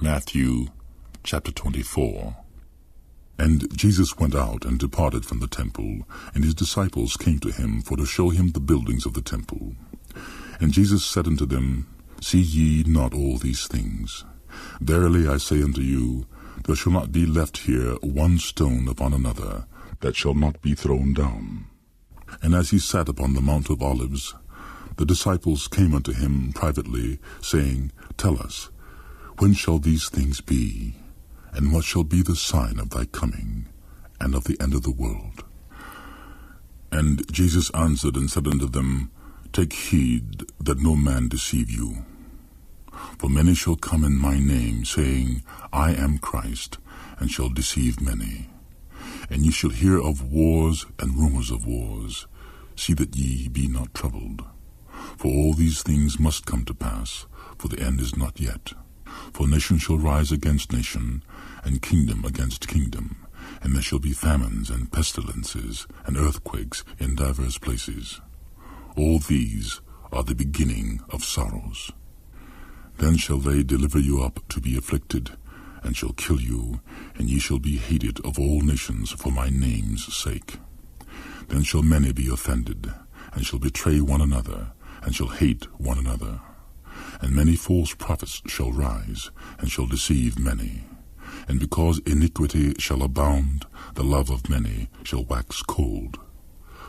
Matthew chapter 24. And Jesus went out and departed from the temple, and his disciples came to him for to show him the buildings of the temple. And Jesus said unto them, See ye not all these things? Verily I say unto you, there shall not be left here one stone upon another, that shall not be thrown down. And as he sat upon the Mount of Olives, the disciples came unto him privately, saying, Tell us, when shall these things be? And what shall be the sign of thy coming, and of the end of the world? And Jesus answered and said unto them, Take heed that no man deceive you. For many shall come in my name, saying, I am Christ, and shall deceive many. And ye shall hear of wars and rumors of wars. See that ye be not troubled. For all these things must come to pass, for the end is not yet. For nation shall rise against nation, and kingdom against kingdom, and there shall be famines and pestilences and earthquakes in divers places. All these are the beginning of sorrows. Then shall they deliver you up to be afflicted, and shall kill you, and ye shall be hated of all nations for my name's sake. Then shall many be offended, and shall betray one another, and shall hate one another. And many false prophets shall rise, and shall deceive many. And because iniquity shall abound, the love of many shall wax cold.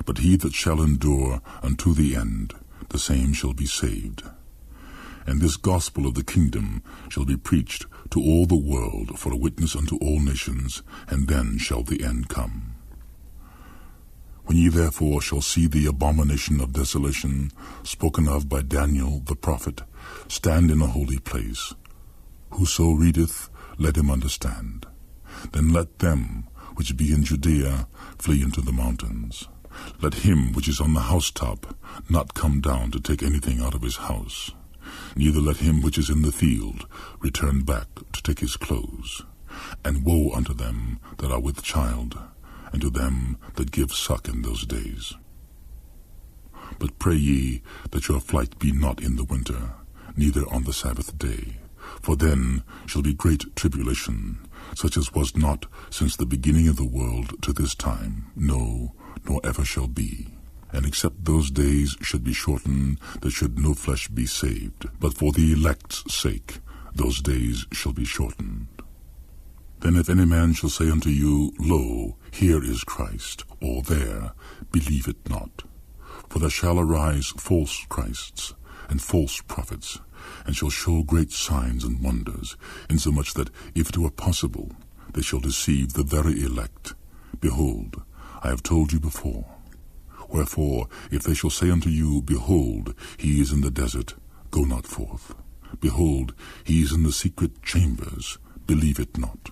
But he that shall endure unto the end, the same shall be saved. And this gospel of the kingdom shall be preached to all the world for a witness unto all nations, and then shall the end come. When ye therefore shall see the abomination of desolation, spoken of by Daniel the prophet, stand in a holy place. Whoso readeth, let him understand. Then let them which be in Judea flee into the mountains. Let him which is on the housetop not come down to take anything out of his house. Neither let him which is in the field return back to take his clothes. And woe unto them that are with child, and to them that give suck in those days. But pray ye that your flight be not in the winter, neither on the Sabbath day. For then shall be great tribulation, such as was not since the beginning of the world to this time, no, nor ever shall be. And except those days should be shortened, there should no flesh be saved. But for the elect's sake those days shall be shortened. Then if any man shall say unto you, Lo, here is Christ, or there, believe it not. For there shall arise false Christs, and false prophets, and shall show great signs and wonders, insomuch that, if it were possible, they shall deceive the very elect. Behold, I have told you before. Wherefore, if they shall say unto you, Behold, he is in the desert, go not forth. Behold, he is in the secret chambers, believe it not.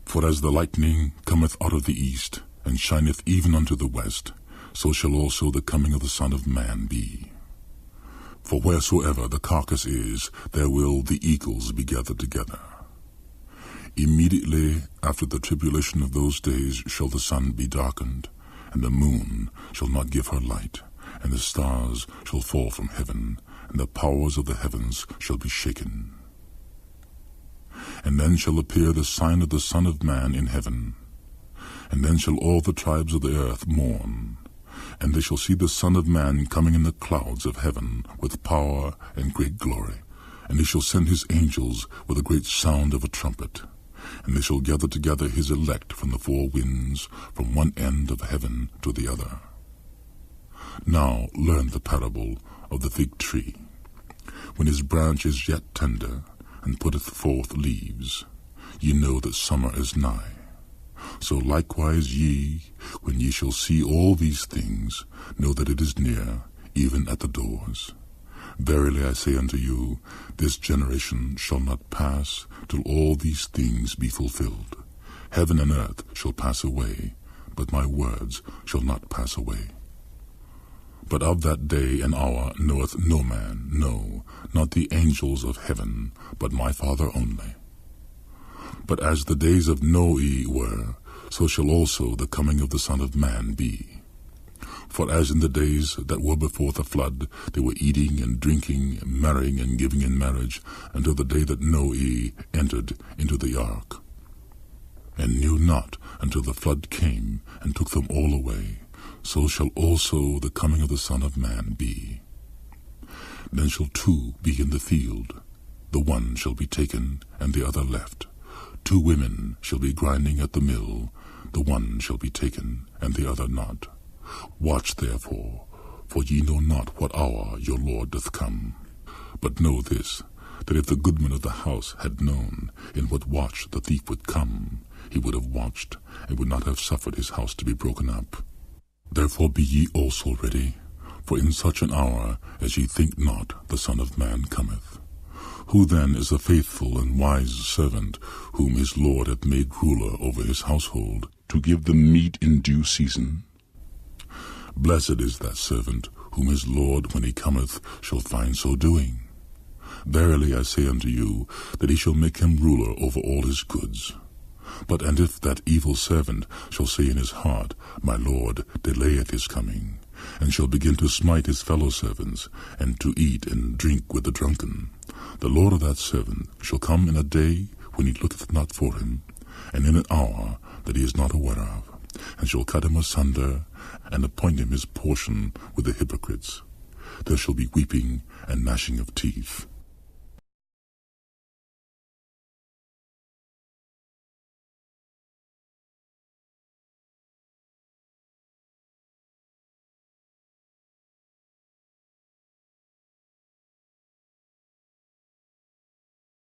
For as the lightning cometh out of the east, and shineth even unto the west, so shall also the coming of the Son of Man be. For wheresoever the carcass is, there will the eagles be gathered together. Immediately after the tribulation of those days shall the sun be darkened, and the moon shall not give her light, and the stars shall fall from heaven, and the powers of the heavens shall be shaken. And then shall appear the sign of the Son of Man in heaven. And then shall all the tribes of the earth mourn, and they shall see the Son of Man coming in the clouds of heaven with power and great glory. And he shall send his angels with a great sound of a trumpet. And they shall gather together his elect from the four winds, from one end of heaven to the other. Now learn the parable of the fig tree. When his branch is yet tender, and putteth forth leaves, ye know that summer is nigh. So likewise ye, when ye shall see all these things, know that it is near, even at the doors. Verily I say unto you, this generation shall not pass till all these things be fulfilled. Heaven and earth shall pass away, but my words shall not pass away. But of that day and hour knoweth no man, no, not the angels of heaven, but my Father only. But as the days of Noe were, so shall also the coming of the Son of Man be. For as in the days that were before the flood, they were eating and drinking, marrying and giving in marriage, until the day that Noe entered into the ark, and knew not until the flood came and took them all away, so shall also the coming of the Son of Man be. Then shall two be in the field, the one shall be taken, and the other left. 2 women shall be grinding at the mill, the one shall be taken, and the other not. Watch therefore, for ye know not what hour your Lord doth come. But know this, that if the goodman of the house had known in what watch the thief would come, he would have watched, and would not have suffered his house to be broken up. Therefore be ye also ready, for in such an hour as ye think not the Son of Man cometh. Who then is the faithful and wise servant, whom his Lord hath made ruler over his household, to give them meat in due season? Blessed is that servant, whom his Lord, when he cometh, shall find so doing. Verily I say unto you, that he shall make him ruler over all his goods. But and if that evil servant shall say in his heart, My Lord delayeth his coming, and shall begin to smite his fellow servants, and to eat and drink with the drunken, the Lord of that servant shall come in a day when he looketh not for him, and in an hour that he is not aware of, and shall cut him asunder, and appoint him his portion with the hypocrites. There shall be weeping and gnashing of teeth.